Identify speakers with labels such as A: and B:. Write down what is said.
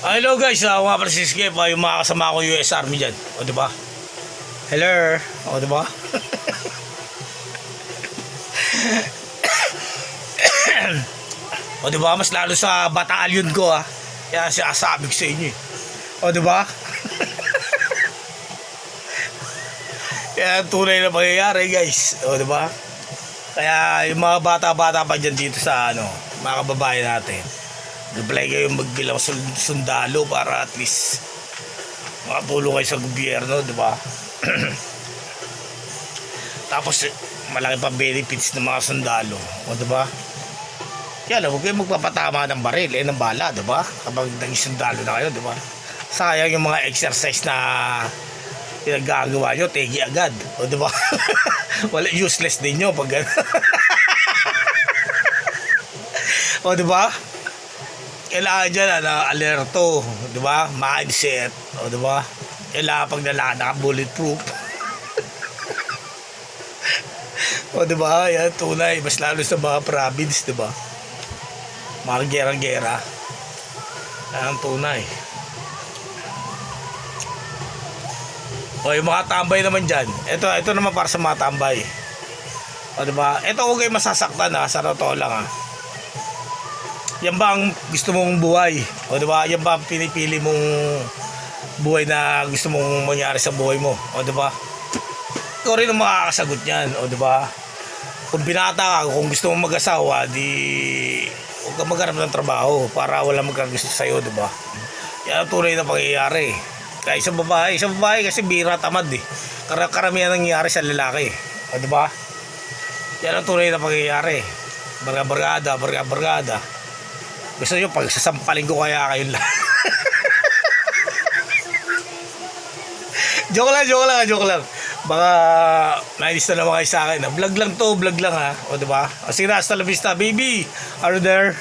A: Hello guys, ako nga pala si Skip, yung mga kasama ko US Army dyan. O diba? Hello. O diba? O diba? Mas lalo sa batalyon ko ha. Kaya sinasabi ko sa inyo eh. O diba? Kaya tunay na pangyayari guys. O diba? Kaya yung mga bata-bata pa dyan dito sa mga kababayan natin, apply kayo magbilang sundalo para at least makatulong kayo sa gobyerno, di ba? Tapos malaki pa benefits ng mga sundalo, o di ba? Kaya lang, huwag kayo magpapatama ng baril, ng bala, di ba? Kapag naging sundalo na kayo, di ba? Sayang yung mga exercise na pinagagawa nyo, tegi agad, o di ba? Wala, useless din nyo pag gano'n. O di ba? Kailangan dyan alerto, di ba? Mindset, o di ba? Kailangan pag nalana bulletproof. O di ba? Yan tunay, mas lalo sa mga province, di ba? Mga gera-gera. Yan tunay. O yung mga tambay naman dyan, ito naman para sa mga tambay. O di ba? Ito huwag kayo masasaktan ha, sa totoo lang ha. Yan ba ang gusto mong buhay? O diba? Yan ba ang pinipili mong buhay na gusto mong mangyari sa buhay mo? O diba? Ikaw rin ang makakasagot niyan. O diba? Kung binata ka, kung gusto mong mag-asawa, di huwag ka maghanap ng trabaho para wala magkagusto sa'yo, diba? Yan ang tunay na pangyayari. Kaya isang babae kasi bira tamad eh. Karamihan nangyayari sa lalaki. O diba? Yan ang tunay na pangyayari. Barga-bargada. Gusto nyo pag sasampalin ko kaya kayo lang. Joke lang. Baka nainis na naman kayo sa akin. Vlog lang to, vlog lang ha. O diba? O sige na, hasta la vista baby. Are you there?